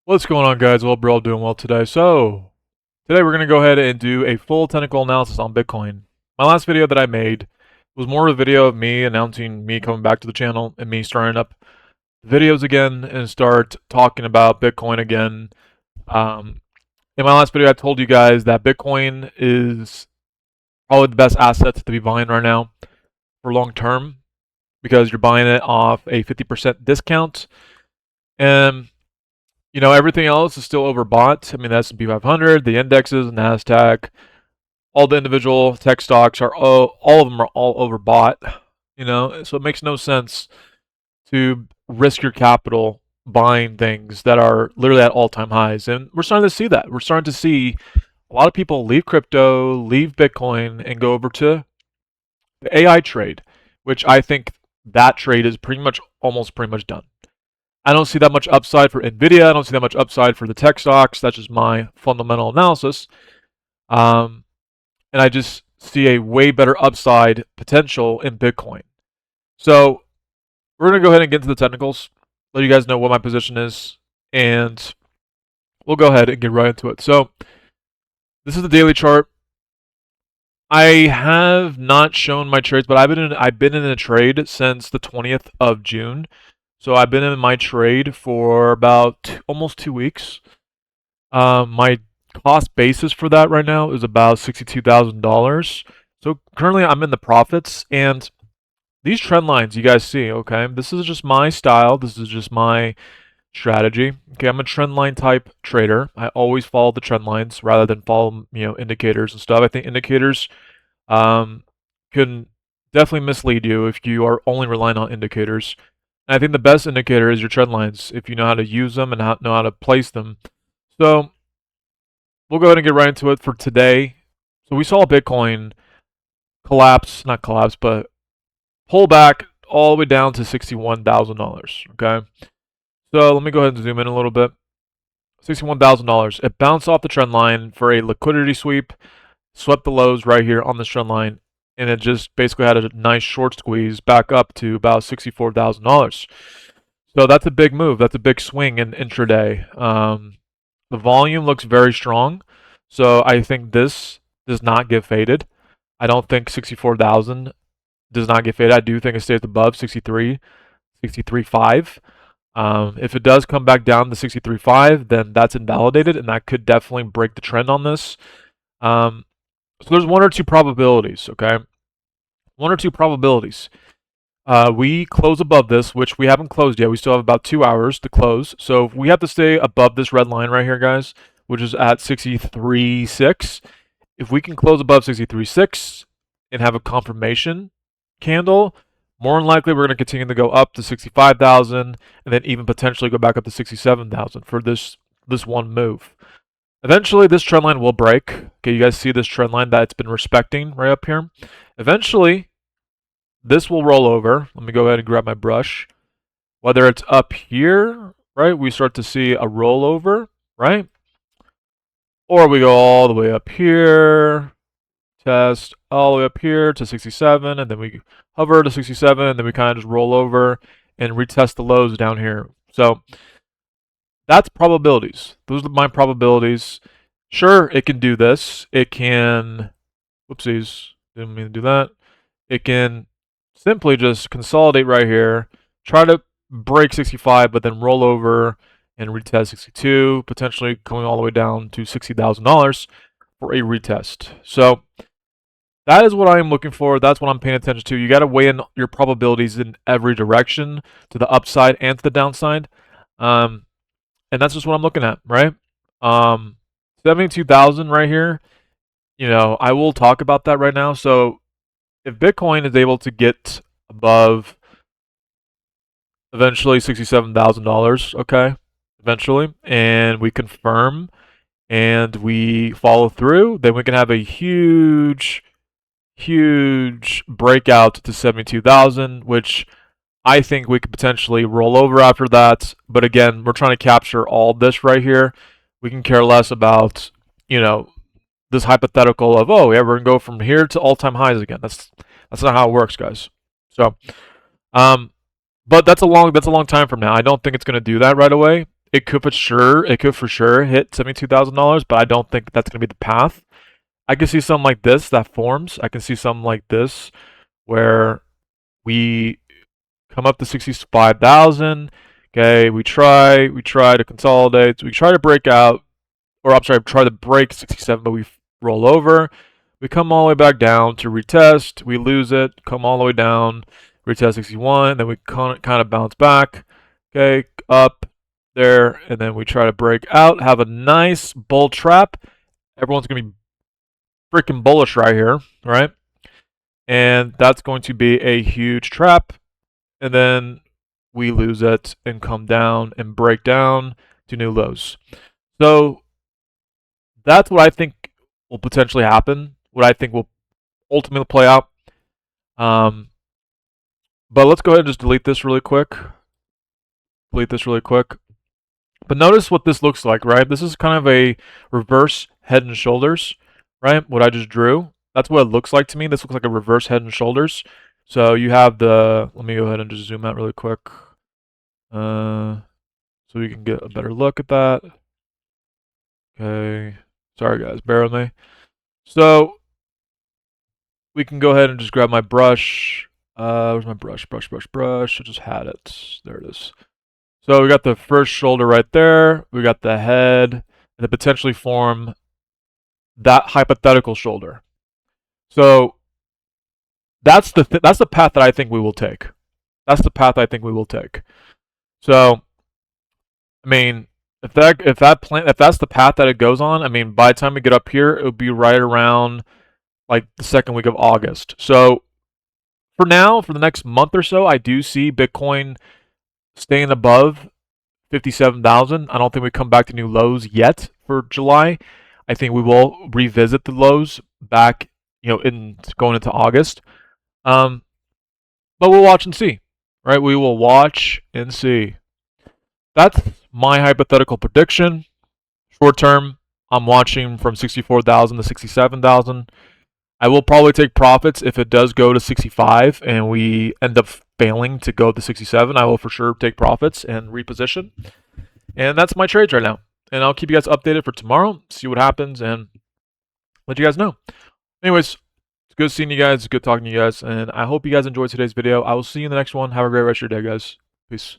What's going on, guys? Well, we're all doing well today. So, today we're going to go ahead and do a full technical analysis on Bitcoin. My last video that I made was more of a video of me announcing me coming back to the channel and me starting up videos again and start talking about Bitcoin again. In my last video, I told you guys that Bitcoin is probably the best asset to be buying right now for long term because you're buying it off a 50% discount. And everything else is still overbought. I mean, the S&P 500, the indexes, NASDAQ, all the individual tech stocks are all of them are all overbought. So it makes no sense to risk your capital buying things that are literally at all-time highs. And we're starting to see that. We're starting to see a lot of people leave crypto, leave Bitcoin, and go over to the AI trade, which I think that trade is almost pretty much done. I don't see that much upside for NVIDIA. I don't see that much upside for the tech stocks. That's just my fundamental analysis. And I just see a way better upside potential in Bitcoin. So we're going to go ahead and get into the technicals, let you guys know what my position is, and we'll go ahead and get right into it. So this is the daily chart. I have not shown my trades, but I've been in a trade since the 20th of June. So I've been in my trade for about almost 2 weeks. My cost basis for that right now is about $62,000. So currently I'm in the profits, and these trend lines you guys see, okay? This is just my style. This is just my strategy. Okay, I'm a trend line type trader. I always follow the trend lines rather than follow, indicators and stuff. I think indicators can definitely mislead you if you are only relying on indicators. I think the best indicator is your trend lines, if you know how to use them and know how to place them. So we'll go ahead and get right into it for today. So we saw Bitcoin not collapse, but pull back all the way down to $61,000. Okay. So let me go ahead and zoom in a little bit. $61,000. It bounced off the trend line for a liquidity sweep, swept the lows right here on this trend line, and it just basically had a nice short squeeze back up to about $64,000. So that's a big move. That's a big swing in intraday. The volume looks very strong, so I think this does not get faded. I don't think 64,000 does not get faded. I do think it stays above 63, 63.5. If it does come back down to 63.5, then that's invalidated, and that could definitely break the trend on this. So there's one or two probabilities, okay? One or two probabilities. We close above this, which we haven't closed yet. We still have about 2 hours to close. So we have to stay above this red line right here, guys, which is at 63.6. If we can close above 63.6 and have a confirmation candle, more than likely we're going to continue to go up to 65,000 and then even potentially go back up to 67,000 for this one move. Eventually, this trend line will break. Okay, you guys see this trend line that it's been respecting right up here. Eventually, this will roll over. Let me go ahead and grab my brush. Whether it's up here, right, we start to see a rollover, right? Or we go all the way up here, test all the way up here to 67, and then we hover to 67, and then we kind of just roll over and retest the lows down here. So that's probabilities. Those are my probabilities. Sure, it can do this. It can, whoopsies, didn't mean to do that. It can simply just consolidate right here, try to break 65, but then roll over and retest 62, potentially going all the way down to $60,000 for a retest. So that is what I am looking for. That's what I'm paying attention to. You got to weigh in your probabilities in every direction, to the upside and to the downside. And that's just what I'm looking at, right? 72,000 right here. I will talk about that right now. So if Bitcoin is able to get above eventually $67,000, okay, eventually, and we confirm and we follow through, then we can have a huge breakout to 72,000, which I think we could potentially roll over after that. But again, we're trying to capture all this right here. We can care less about, this hypothetical of, oh, yeah, we're going to go from here to all-time highs again. That's not how it works, guys. So, but that's a long time from now. I don't think it's going to do that right away. it could for sure hit $72,000, but I don't think that's going to be the path. I can see something like this that forms. I can see something like this where we come up to 65,000. Okay, we try to consolidate. We try to break out, or I'm sorry, try to break 67, but we roll over. We come all the way back down to retest. We lose it. Come all the way down, retest 61. Then we kind of bounce back. Okay, up there, and then we try to break out. Have a nice bull trap. Everyone's gonna be freaking bullish right here, right? And that's going to be a huge trap. And then we lose it and come down and break down to new lows. So that's what I think will potentially happen. What I think will ultimately play out. But let's go ahead and just delete this really quick. But notice what this looks like, right? This is kind of a reverse head and shoulders, right? What I just drew. That's what it looks like to me. This looks like a reverse head and shoulders. So you have the, let me go ahead and just zoom out really quick. So you can get a better look at that. Okay. Sorry guys, bear with me. So we can go ahead and just grab my brush. Where's my brush? Brush. I just had it. There it is. So we got the first shoulder right there. We got the head, and then potentially form that hypothetical shoulder. So that's the path that I think we will take. That's the path I think we will take. So, I mean, if that's the path that it goes on, I mean, by the time we get up here, it would be right around like the second week of August. So, for now, for the next month or so, I do see Bitcoin staying above 57,000. I don't think we come back to new lows yet for July. I think we will revisit the lows back, in going into August. But we'll watch and see, right? We will watch and see. That's my hypothetical prediction. Short term, I'm watching from 64,000 to 67,000. I will probably take profits if it does go to 65 and we end up failing to go to 67. I will for sure take profits and reposition. And that's my trades right now. And I'll keep you guys updated for tomorrow, see what happens, and let you guys know. Anyways, it's good seeing you guys. It's good talking to you guys. And I hope you guys enjoyed today's video. I will see you in the next one. Have a great rest of your day, guys. Peace.